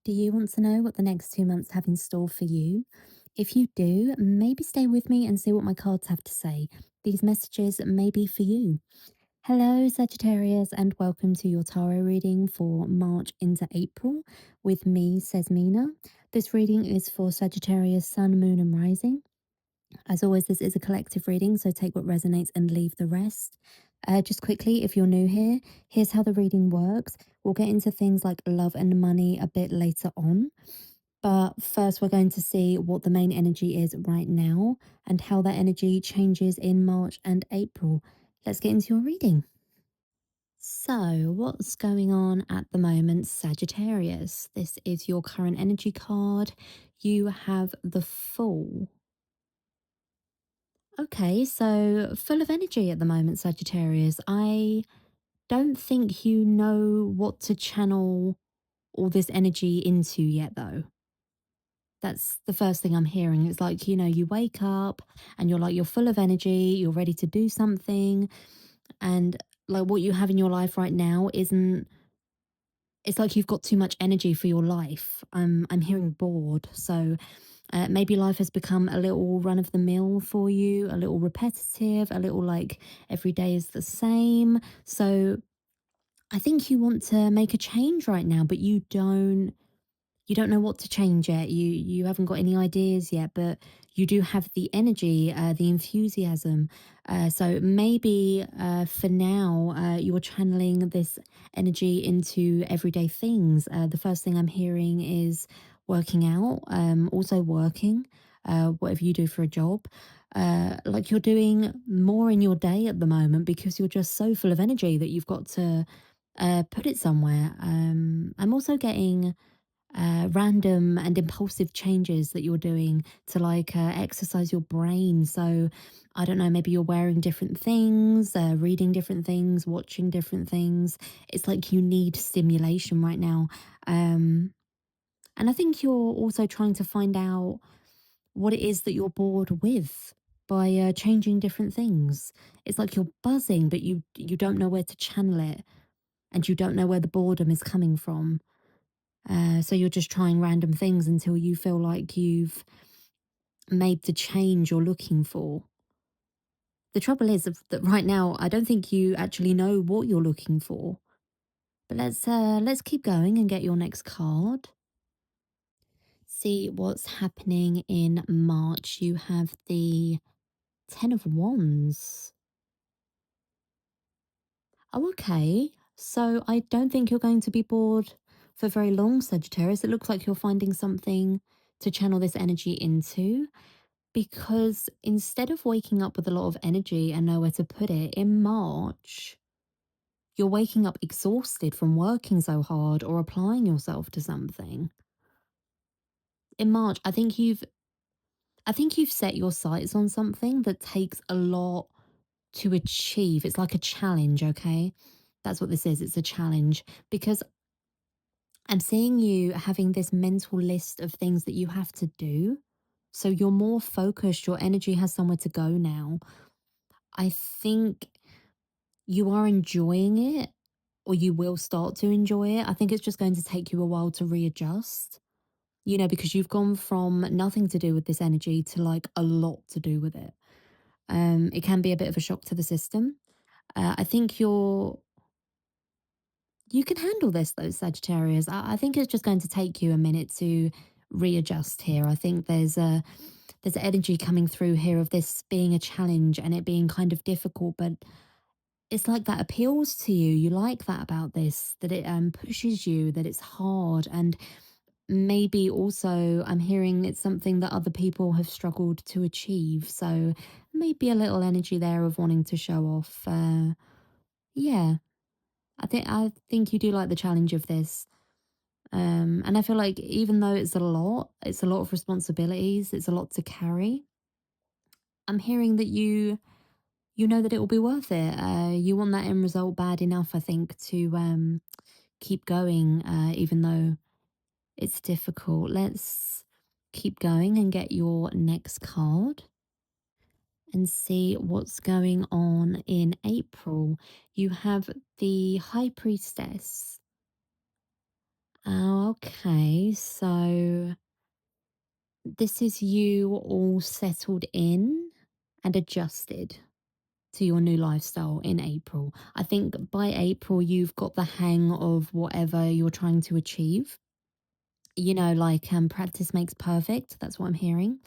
Do you want to know what the next 2 months have in store for you? If you do, maybe stay with me and see what my cards have to say. These messages may be for you. Hello, Sagittarius, and welcome to your tarot reading for March into April with me, Cesmina. This reading is for Sagittarius, Sun, Moon, and Rising. As always, this is a collective reading, so take what resonates and leave the rest. Just quickly, if you're new here, here's how the reading works. We'll get into things like love and money a bit later on. But first, we're going to see what the main energy is right now and how that energy changes in March and April. Let's get into your reading. So, what's going on at the moment, Sagittarius? This is your current energy card. You have the Fool. Okay, so full of energy at the moment, Sagittarius. I don't think you know what to channel all this energy into yet, though. That's the first thing I'm hearing. It's like, you wake up and you're full of energy, you're ready to do something. And like what you have in your life right now isn't, it's like you've got too much energy for your life. I'm hearing bored. So maybe life has become a little run of the mill for you, a little repetitive, a little like every day is the same. So I think you want to make a change right now, but you don't know what to change yet. You haven't got any ideas yet, but you do have the energy, the enthusiasm. So maybe for now, you're channeling this energy into everyday things. The first thing I'm hearing is working out, also working, whatever you do for a job. Like you're doing more in your day at the moment because you're just so full of energy that you've got to put it somewhere. I'm also getting random and impulsive changes that you're doing to like exercise your brain. So, I don't know, maybe you're wearing different things, reading different things, watching different things. It's like you need stimulation right now. Um, and I think you're also trying to find out what it is that you're bored with by changing different things. It's like you're buzzing, but you don't know where to channel it and you don't know where the boredom is coming from. So you're just trying random things until you feel like you've made the change you're looking for. The trouble is that right now I don't think you actually know what you're looking for. But let's keep going and get your next card. See what's happening in March. You have the Ten of Wands. Oh, okay. So I don't think you're going to be bored for very long, Sagittarius. It looks like you're finding something to channel this energy into. Because instead of waking up with a lot of energy and nowhere to put it, in March, you're waking up exhausted from working so hard or applying yourself to something. In March, I think you've set your sights on something that takes a lot to achieve. It's like a challenge, okay? That's what this is. It's a challenge because I'm seeing you having this mental list of things that you have to do. So you're more focused, your energy has somewhere to go now. I think you are enjoying it, or you will start to enjoy it. I think it's just going to take you a while to readjust, because you've gone from nothing to do with this energy to like a lot to do with it. It can be a bit of a shock to the system. I think you can handle this though, Sagittarius. I think it's just going to take you a minute to readjust here. I think there's energy coming through here of this being a challenge and it being kind of difficult, but it's like that appeals to you. You like that about this, that it pushes you, that it's hard. And maybe also I'm hearing it's something that other people have struggled to achieve. So maybe a little energy there of wanting to show off. Yeah, I think you do like the challenge of this. And I feel like even though it's a lot of responsibilities, it's a lot to carry. I'm hearing that you know that it will be worth it. You want that end result bad enough, I think, to keep going, even though it's difficult. Let's keep going and get your next card and see what's going on in April. You have the High Priestess. Oh, Okay, so this is you all settled in and adjusted to your new lifestyle in April. I think by April, you've got the hang of whatever you're trying to achieve. You know, like practice makes perfect. That's what I'm hearing.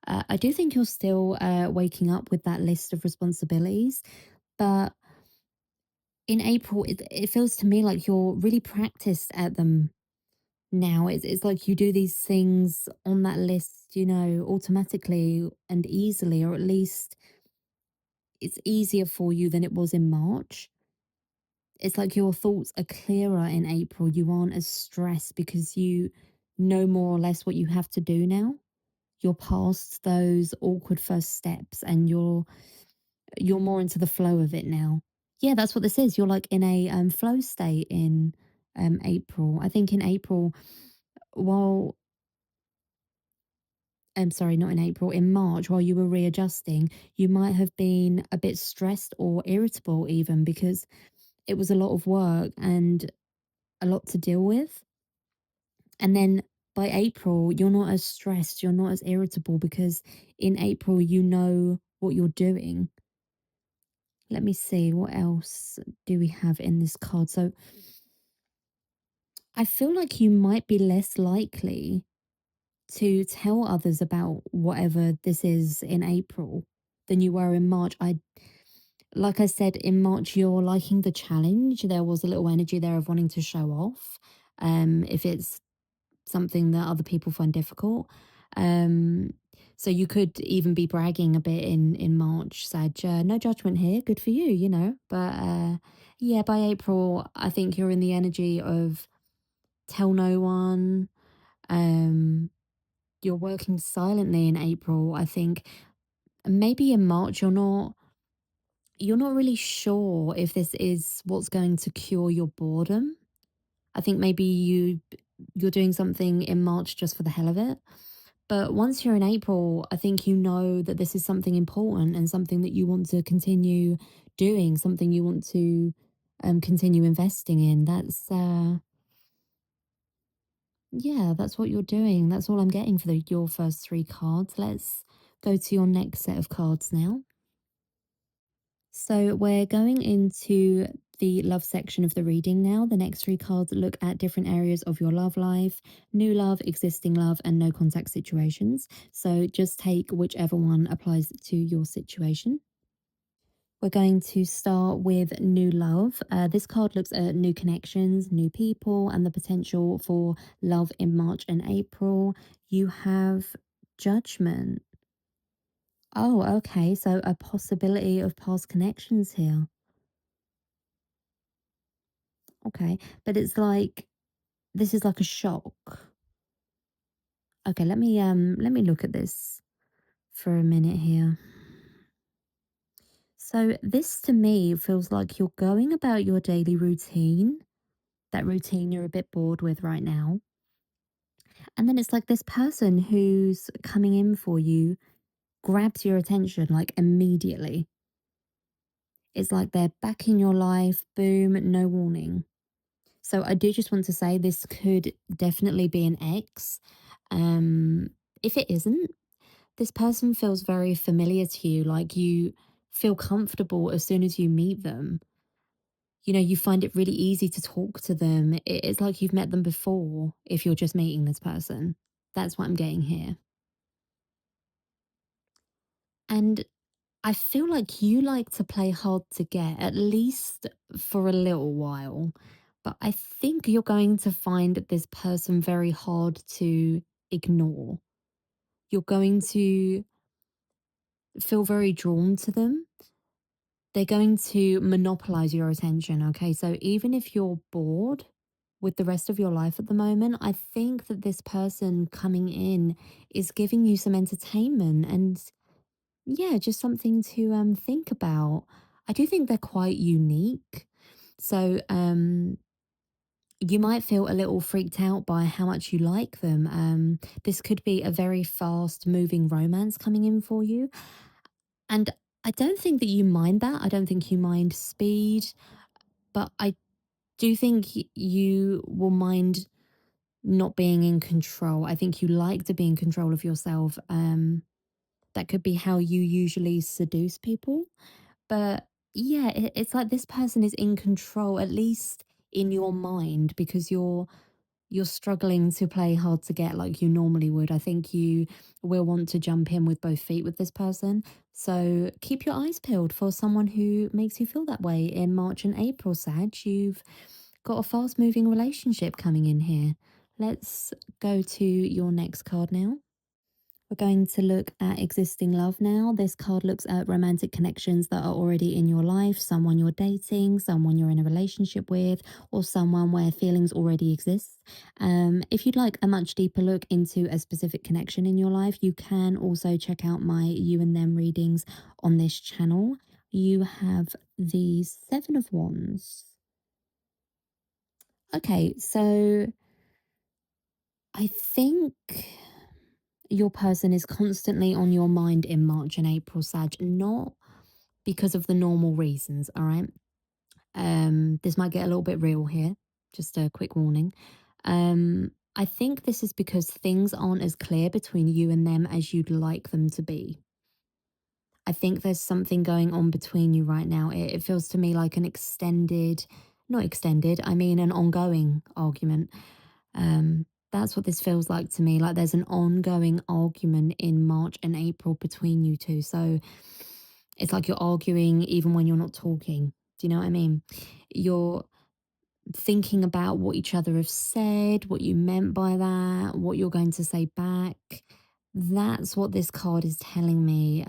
I do think you're still waking up with that list of responsibilities, but in April, it feels to me like you're really practiced at them now. It's like you do these things on that list, you know, automatically and easily, or at least it's easier for you than it was in March. It's like your thoughts are clearer in April. You aren't as stressed because you know more or less what you have to do now. You're past those awkward first steps and you're more into the flow of it now. Yeah, that's what this is. You're like in a flow state in April. I think in April, while I'm sorry, not in April, in March, while you were readjusting, you might have been a bit stressed or irritable even because it was a lot of work and a lot to deal with. And then by April, you're not as stressed, you're not as irritable because in April, you know what you're doing. Let me see, what else do we have in this card? So I feel like you might be less likely to tell others about whatever this is in April than you were in March. Like I said, in March, you're liking the challenge. There was a little energy there of wanting to show off. If it's something that other people find difficult. Um, so you could even be bragging a bit in March, Sag. No judgment here. Good for you, you know. But yeah, by April, I think you're in the energy of tell no one. Um, you're working silently in April. I think maybe in March you're not really sure if this is what's going to cure your boredom. I think maybe you're doing something in March just for the hell of it. But once you're in April, I think you know that this is something important and something that you want to continue doing, something you want to continue investing in. Yeah, that's what you're doing. That's all I'm getting for your first three cards. Let's go to your next set of cards now. So we're going into the love section of the reading now. The next three cards look at different areas of your love life: new love, existing love, and no contact situations. So just take whichever one applies to your situation. We're going to start with new love. This card looks at new connections, new people, and the potential for love in March and April. You have judgment. Oh, okay. So a possibility of past connections here. Okay. But it's like this is like a shock. Okay, let me look at this for a minute here. So this to me feels like you're going about your daily routine, that routine you're a bit bored with right now. And then it's like this person who's coming in for you grabs your attention like immediately. It's like they're back in your life, boom, no warning. So I do just want to say this could definitely be an ex. Um, if it isn't, this person feels very familiar to you, like you feel comfortable as soon as you meet them. You know, you find it really easy to talk to them. It's like you've met them before if you're just meeting this person. That's what I'm getting here. And I feel like you like to play hard to get, at least for a little while. But I think you're going to find this person very hard to ignore. You're going to feel very drawn to them. They're going to monopolize your attention. Okay. So even if you're bored with the rest of your life at the moment, I think that this person coming in is giving you some entertainment and yeah, just something to think about. I do think they're quite unique. So you might feel a little freaked out by how much you like them. This could be a very fast moving romance coming in for you. And I don't think that you mind that. I don't think you mind speed, but I do think you will mind not being in control. I think you like to be in control of yourself. That could be how you usually seduce people. But yeah, it's like this person is in control, at least in your mind, because you're struggling to play hard to get like you normally would. I think you will want to jump in with both feet with this person. So keep your eyes peeled for someone who makes you feel that way in March and April, Sag. You've got a fast moving relationship coming in here. Let's go to your next card now. We're going to look at existing love now. This card looks at romantic connections that are already in your life, someone you're dating, someone you're in a relationship with, or someone where feelings already exist. If you'd like a much deeper look into a specific connection in your life, you can also check out my you and them readings on this channel. You have the Seven of Wands. Okay, so I think your person is constantly on your mind in March and April, Sag, not because of the normal reasons, all right? This might get a little bit real here, just a quick warning. I think this is because things aren't as clear between you and them as you'd like them to be. I think there's something going on between you right now. It feels to me like an extended, not extended, I mean an ongoing argument. That's what this feels like to me. Like there's an ongoing argument in March and April between you two. So it's like you're arguing even when you're not talking. Do you know what I mean? You're thinking about what each other have said, what you meant by that, what you're going to say back. That's what this card is telling me.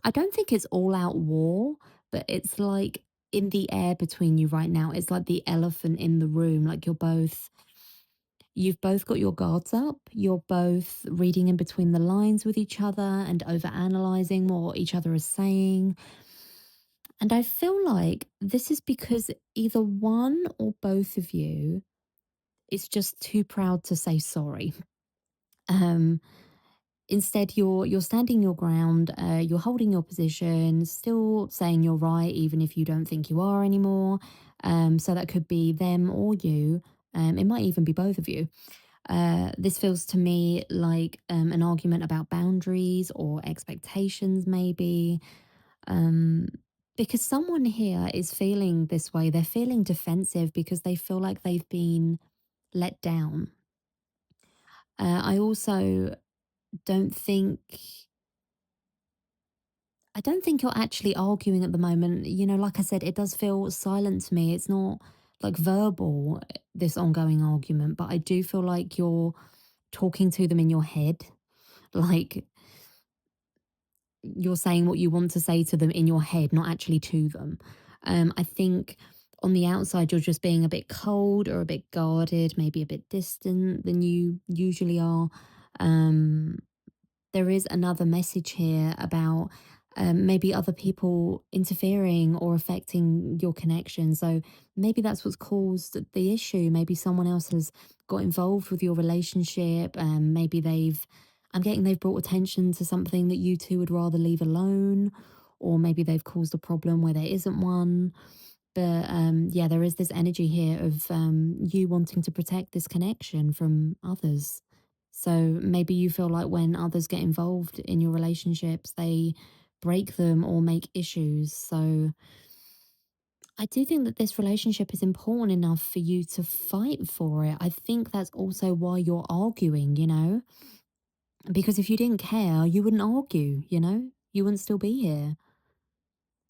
I don't think it's all out war, but it's like in the air between you right now. It's like the elephant in the room. Like you've both got your guards up. You're both reading in between the lines with each other and over analyzing what each other is saying. And I feel like this is because either one or both of you is just too proud to say sorry. Um, Instead, you're standing your ground, you're holding your position, still saying you're right, even if you don't think you are anymore. So that could be them or you. It might even be both of you. This feels to me like an argument about boundaries or expectations, maybe. Um, because someone here is feeling this way. They're feeling defensive because they feel like they've been let down. I also don't think I don't think you're actually arguing at the moment. You know, like I said, it does feel silent to me. It's not like verbal, this ongoing argument, but I do feel like you're talking to them in your head. Like you're saying what you want to say to them in your head, not actually to them. I think on the outside, you're just being a bit cold or a bit guarded, maybe a bit distant than you usually are. Um, there is another message here about maybe other people interfering or affecting your connection. So maybe that's what's caused the issue. Maybe someone else has got involved with your relationship. Maybe I'm getting they've brought attention to something that you two would rather leave alone, or maybe they've caused a problem where there isn't one. But yeah, there is this energy here of you wanting to protect this connection from others. So maybe you feel like when others get involved in your relationships, they break them or make issues. So I do think that this relationship is important enough for you to fight for it. I think that's also why you're arguing, you know? Because if you didn't care, you wouldn't argue, you know? You wouldn't still be here.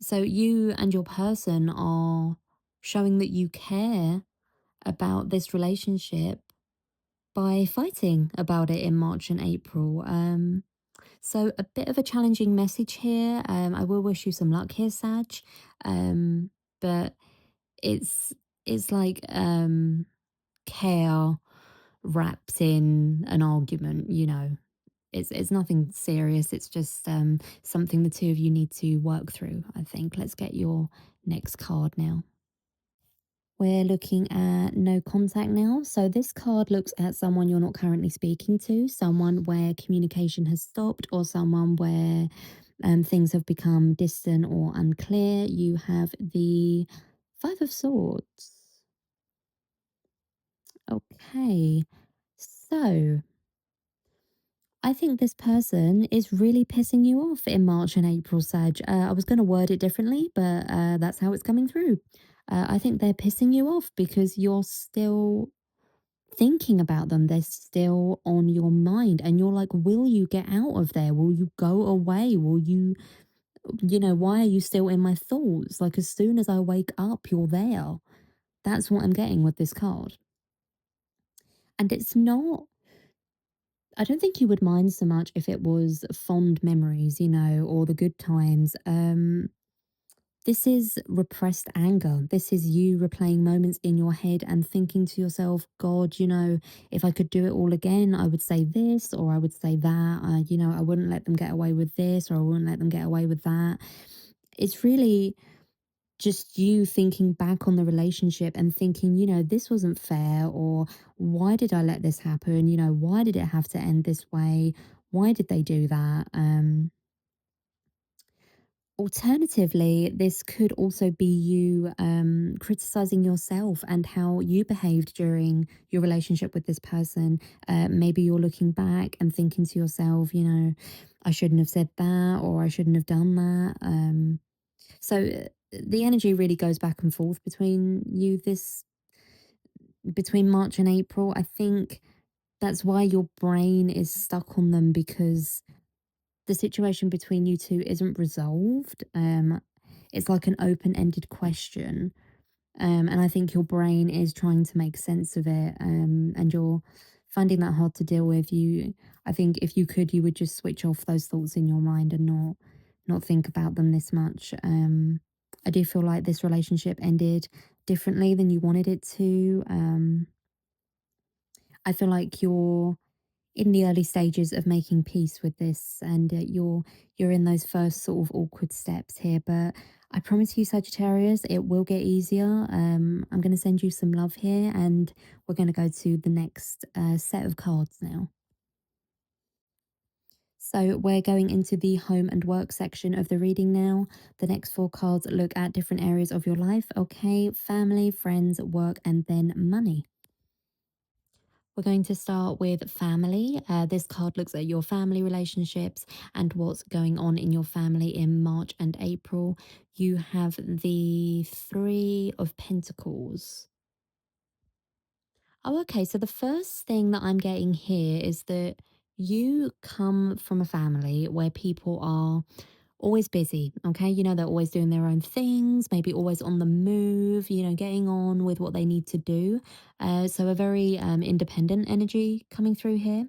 So you and your person are showing that you care about this relationship by fighting about it in March and April. So a bit of a challenging message here. I will wish you some luck here, Sag. But it's it's like care wrapped in an argument, you know. It's nothing serious. It's just something the two of you need to work through, I think. Let's get your next card now. We're looking at no contact now. So this card looks at someone you're not currently speaking to, someone where communication has stopped, or someone where things have become distant or unclear. You have the Five of Swords. Okay. So I think this person is really pissing you off in March and April, Sag. I was going to word it differently, but that's how it's coming through. I think they're pissing you off because you're still thinking about them. They're still on your mind. And you're like, will you get out of there? Will you go away? Will you, why are you still in my thoughts? Like, as soon as I wake up, you're there. That's what I'm getting with this card. And it's not, I don't think you would mind so much if it was fond memories, or the good times. This is repressed anger. This is you replaying moments in your head and thinking to yourself, God, if I could do it all again, I would say this or I would say that. I wouldn't let them get away with this or I wouldn't let them get away with that. It's really just you thinking back on the relationship and thinking, this wasn't fair, or why did I let this happen? Why did it have to end this way? Why did they do that? Alternatively, this could also be you criticizing yourself and how you behaved during your relationship with this person. Maybe you're looking back and thinking to yourself, I shouldn't have said that or I shouldn't have done that. So the energy really goes back and forth between you this between March and April. I think that's why your brain is stuck on them because the situation between you two isn't resolved. It's like an open-ended question. And I think your brain is trying to make sense of it. And you're finding that hard to deal with. I think if you could, you would just switch off those thoughts in your mind and not think about them this much. I do feel like this relationship ended differently than you wanted it to. I feel like you're in the early stages of making peace with this, and you're in those first sort of awkward steps here, but I promise you, Sagittarius, it will get easier. I'm going to send you some love here, and we're going to go to the next set of cards now. So we're going into the home and work section of the reading now. The next four cards look at different areas of your life. Okay, family, friends, work, and then money. We're going to start with family. This card looks at your family relationships and what's going on in your family in March and April. You have the Three of Pentacles. Oh, okay. So the first thing that I'm getting here is that you come from a family where people are always busy. Okay. They're always doing their own things, maybe always on the move, getting on with what they need to do. So a very independent energy coming through here.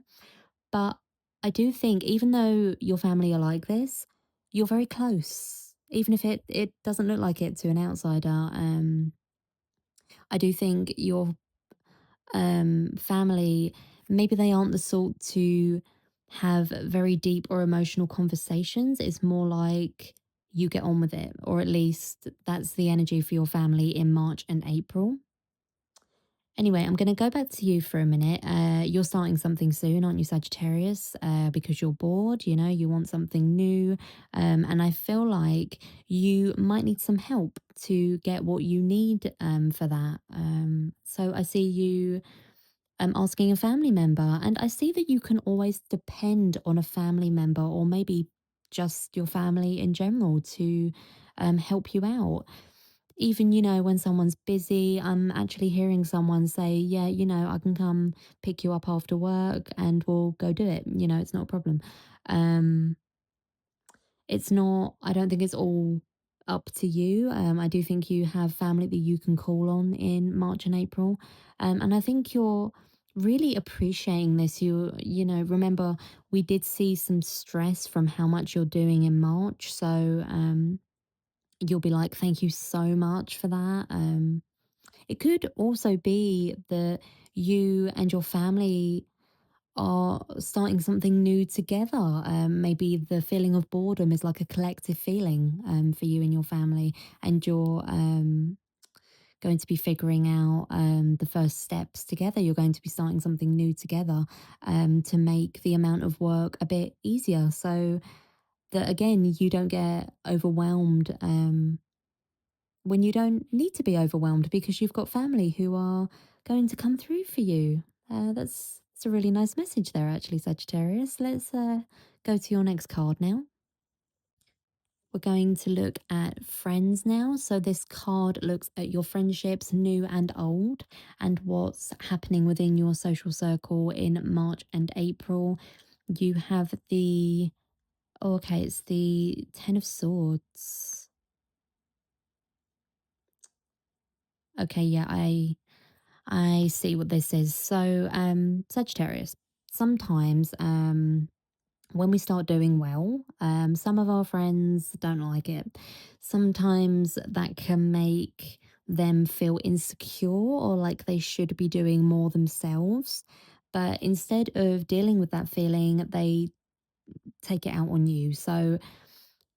But I do think, even though your family are like this, you're very close. Even if it doesn't look like it to an outsider. I do think your family, maybe they aren't the sort to have very deep or emotional conversations. It's more like you get on with it, or at least that's the energy for your family in March and April. Anyway, I'm going to go back to you for a minute. You're starting something soon, aren't you, Sagittarius? Because you're bored, you want something new. And I feel like you might need some help to get what you need for that. So I see you asking a family member. And I see that you can always depend on a family member or maybe just your family in general to help you out. Even, when someone's busy, I'm actually hearing someone say, yeah, I can come pick you up after work and we'll go do it. It's not a problem. Um, it's not, I don't think it's all up to you. I do think you have family that you can call on in March and April. And I think you're really appreciating this. Remember, we did see some stress from how much you're doing in March. So you'll be like, thank you so much for that. It could also be that you and your family are starting something new together. Maybe the feeling of boredom is like a collective feeling for you and your family, and you're going to be figuring out the first steps together. You're going to be starting something new together to make the amount of work a bit easier. So that, again, you don't get overwhelmed when you don't need to be overwhelmed because you've got family who are going to come through for you. That's a really nice message there, actually, Sagittarius. Let's go to your next card now. We're going to look at friends now. So, this card looks at your friendships, new and old, and what's happening within your social circle in March and April. You have the, oh, okay, it's the Ten of Swords. Okay, yeah, I see what this is. So, Sagittarius, sometimes when we start doing well, some of our friends don't like it. Sometimes that can make them feel insecure or like they should be doing more themselves. But instead of dealing with that feeling, they take it out on you. So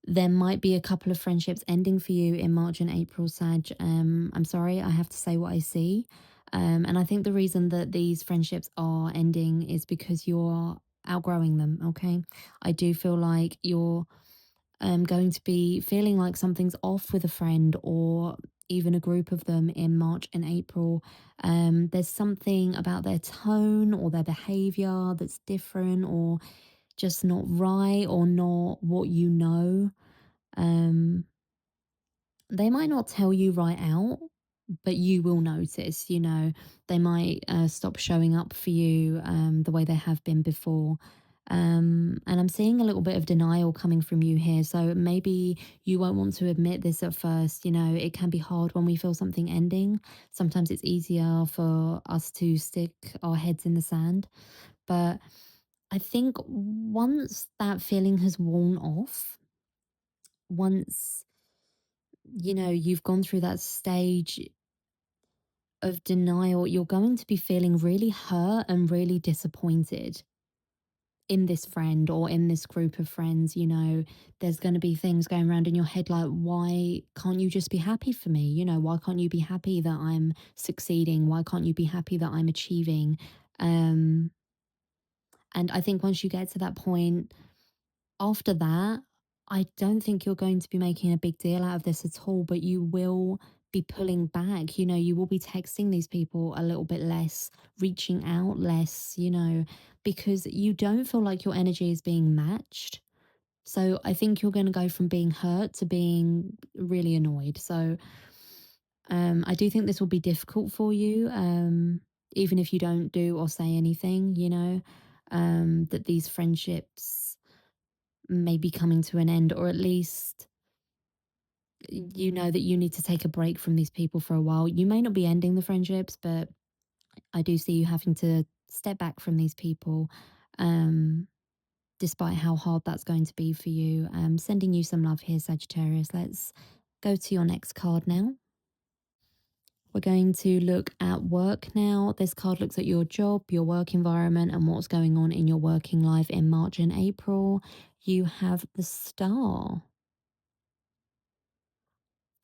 there might be a couple of friendships ending for you in March and April, Sag. I'm sorry, I have to say what I see. And I think the reason that these friendships are ending is because you're outgrowing them, okay? I do feel like you're going to be feeling like something's off with a friend or even a group of them in March and April. There's something about their tone or their behavior that's different or just not right or not what you know. um, they might not tell you right out, but you will notice, they might stop showing up for you the way they have been before. And I'm seeing a little bit of denial coming from you here. So maybe you won't want to admit this at first. It can be hard when we feel something ending. Sometimes it's easier for us to stick our heads in the sand. But I think once that feeling has worn off, once you've gone through that stage of denial, you're going to be feeling really hurt and really disappointed in this friend or in this group of friends. There's going to be things going around in your head like, why can't you just be happy for me? Why can't you be happy that I'm succeeding? Why can't you be happy that I'm achieving? Um, and I think once you get to that point, after that, I don't think you're going to be making a big deal out of this at all, but you will be pulling back. You will be texting these people a little bit less, reaching out less, because you don't feel like your energy is being matched. So I think you're going to go from being hurt to being really annoyed. So I do think this will be difficult for you, even if you don't do or say anything, that these friendships may be coming to an end, or at least you know that you need to take a break from these people for a while. You may not be ending the friendships, but I do see you having to step back from these people, um, despite how hard that's going to be for you. Sending you some love here, Sagittarius. Let's go to your next card now. We're going to look at work now. This card looks at your job, your work environment, and what's going on in your working life in March and April. You have the Star.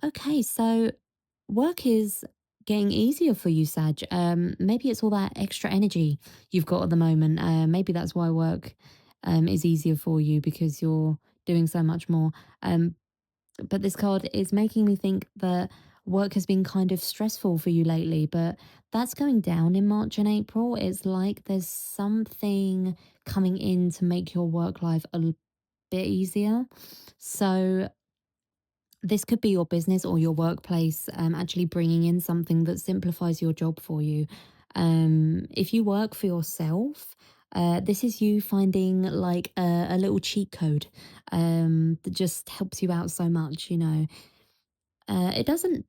Okay, so work is getting easier for you, Sag. Maybe it's all that extra energy you've got at the moment. Maybe that's why work is easier for you because you're doing so much more. Um, but this card is making me think that work has been kind of stressful for you lately, but that's going down in March and April. It's like there's something coming in to make your work life a bit easier. So this could be your business or your workplace actually bringing in something that simplifies your job for you. If you work for yourself, this is you finding like a little cheat code that just helps you out so much, it doesn't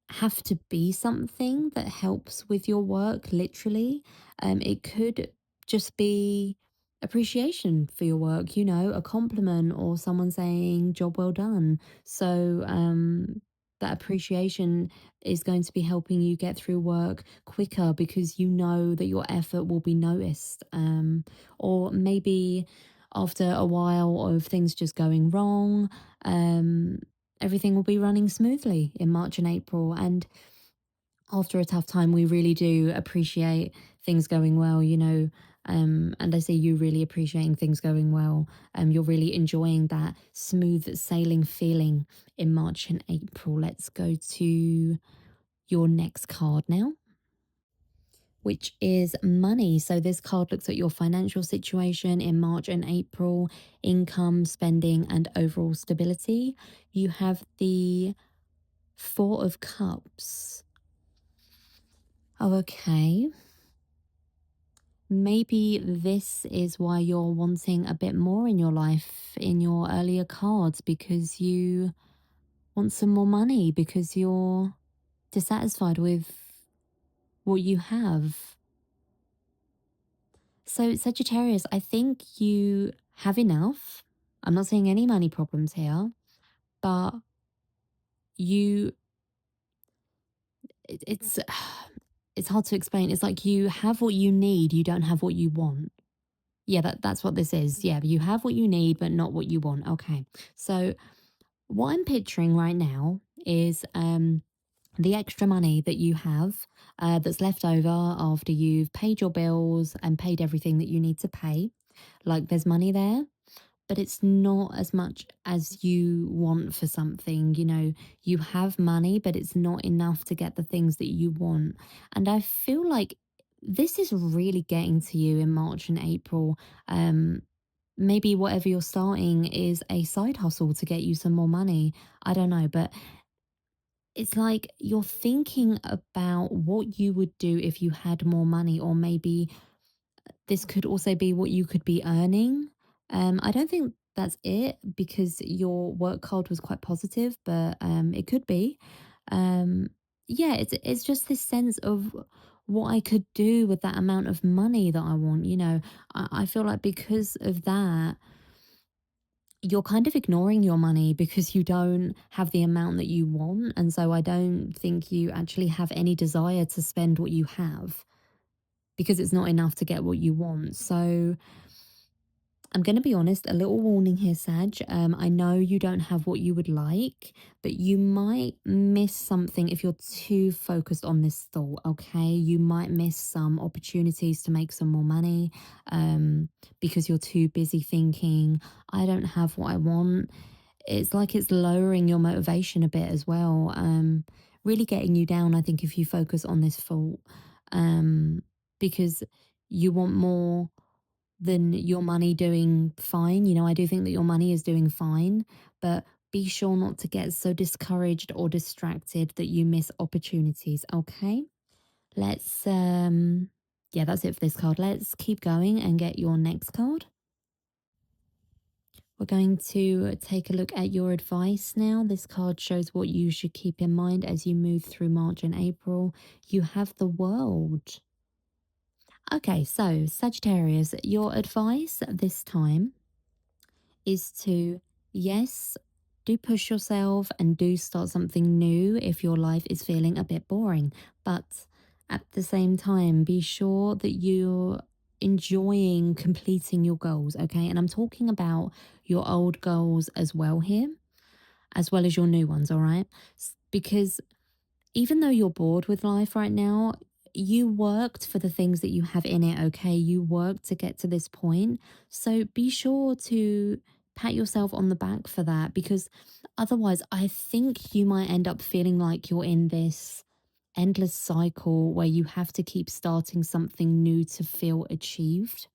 have to be something that helps with your work, literally. It could just be appreciation for your work, a compliment or someone saying, job well done. So, that appreciation is going to be helping you get through work quicker because you know that your effort will be noticed. Or maybe after a while of things just going wrong, um, everything will be running smoothly in March and April. And after a tough time, we really do appreciate things going well, and I see you really appreciating things going well. You're really enjoying that smooth sailing feeling in March and April. Let's go to your next card now. which is money. So this card looks at your financial situation in March and April, income, spending, and overall stability. You have the Four of Cups. Oh, okay. Maybe this is why you're wanting a bit more in your life in your earlier cards, because you want some more money, because you're dissatisfied with what you have. So, Sagittarius, I think you have enough. I'm not seeing any money problems here, but you, it's, it's hard to explain. It's like you have what you need, you don't have what you want. Yeah, that's what this is. Yeah, you have what you need, but not what you want. Okay. So, what I'm picturing right now is the extra money that you have that's left over after you've paid your bills and paid everything that you need to pay. Like there's money there, but it's not as much as you want for something. You know, you have money, but it's not enough to get the things that you want. And I feel like this is really getting to you in March and April. Um, Maybe whatever you're starting is a side hustle to get you some more money. I don't know, but it's like you're thinking about what you would do if you had more money, or maybe this could also be what you could be earning. I don't think that's it because your work card was quite positive, but it could be. Um, yeah, it's just this sense of what I could do with that amount of money that I want. You know, I feel like because of that, you're kind of ignoring your money because you don't have the amount that you want. And so I don't think you actually have any desire to spend what you have because it's not enough to get what you want. So I'm going to be honest, a little warning here, Sag. I know you don't have what you would like, but you might miss something if you're too focused on this thought, okay? You might miss some opportunities to make some more money because you're too busy thinking, I don't have what I want. It's like it's lowering your motivation a bit as well. Really getting you down, I think, if you focus on this thought because you want more than your money doing fine. You know, I do think that your money is doing fine, but be sure not to get so discouraged or distracted that you miss opportunities. Okay. Let's yeah, that's it for this card. Let's keep going and get your next card. We're going to take a look at your advice now. This card shows what you should keep in mind as you move through March and April. You have the World. Okay, so Sagittarius, your advice this time is to, yes, do push yourself and do start something new if your life is feeling a bit boring. But at the same time, be sure that you're enjoying completing your goals, okay? And I'm talking about your old goals as well here, as well as your new ones, all right? Because even though you're bored with life right now, you worked for the things that you have in it, okay? You worked to get to this point. So be sure to pat yourself on the back for that because otherwise, I think you might end up feeling like you're in this endless cycle where you have to keep starting something new to feel achieved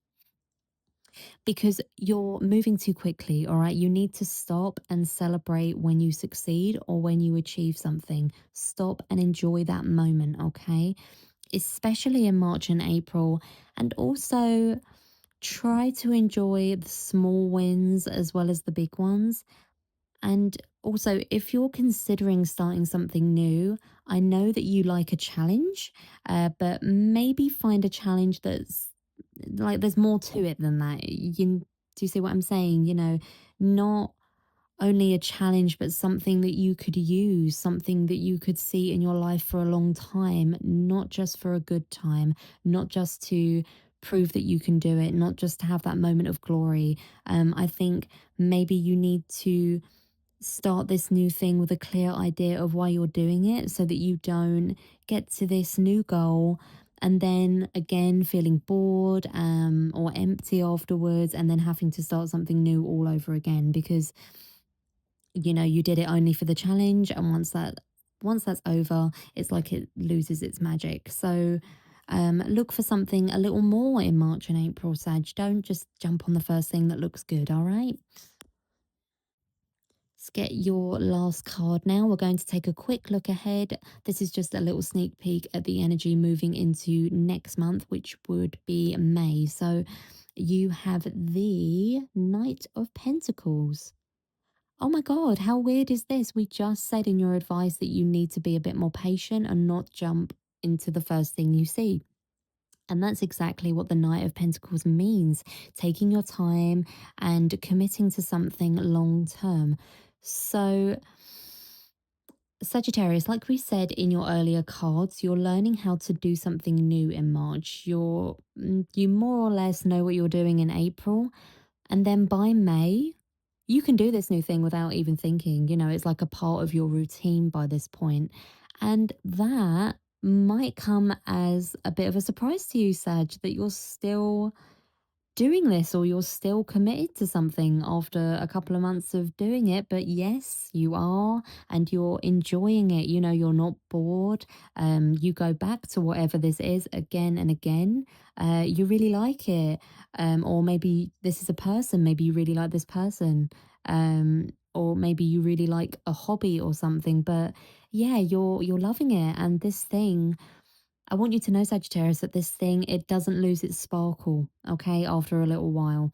because you're moving too quickly, all right? You need to stop and celebrate when you succeed or when you achieve something. Stop and enjoy that moment, okay? Especially in March and April. And also try to enjoy the small wins as well as the big ones. And also, if you're considering starting something new, I know that you like a challenge, but maybe find a challenge that's like there's more to it than that. Do you see what I'm saying? You know, not only a challenge, but something that you could use, something that you could see in your life for a long time, not just for a good time, not just to prove that you can do it, not just to have that moment of glory. I think maybe you need to start this new thing with a clear idea of why you're doing it so that you don't get to this new goal and then again feeling bored or empty afterwards and then having to start something new all over again because you know you did it only for the challenge and once that's over it's like it loses its magic. So Look for something a little more in March and April, Sag. Don't just jump on the first thing that looks good, all right? Let's get your last card now. We're going to take a quick look ahead. This is just a little sneak peek at the energy moving into next month, which would be May. So you have the Knight of Pentacles. Oh my God, how weird is this? We just said in your advice that you need to be a bit more patient and not jump into the first thing you see. And that's exactly what the Knight of Pentacles means, taking your time and committing to something long term. So, Sagittarius, like we said in your earlier cards, you're learning how to do something new in March. You more or less know what you're doing in April. And then by May, you can do this new thing without even thinking. It's like a part of your routine by this point. And that might come as a bit of a surprise to you, Sag, that you're still doing this or you're still committed to something after a couple of months of doing it. But yes, you are, and you're enjoying it. You're not bored. You go back to whatever this is again and again. You really like it. Or maybe this is a person, maybe you really like this person. Or maybe you really like a hobby or something. But yeah, you're loving it. And this thing, I want you to know, Sagittarius, that this thing, it doesn't lose its sparkle, okay, after a little while.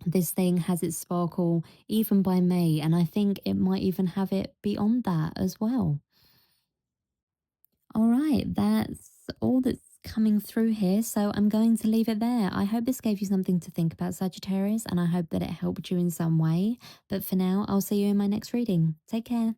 This thing has its sparkle even by May, and I think it might even have it beyond that as well. All right, that's all that's coming through here, so I'm going to leave it there. I hope this gave you something to think about, Sagittarius, and I hope that it helped you in some way. But for now, I'll see you in my next reading. Take care.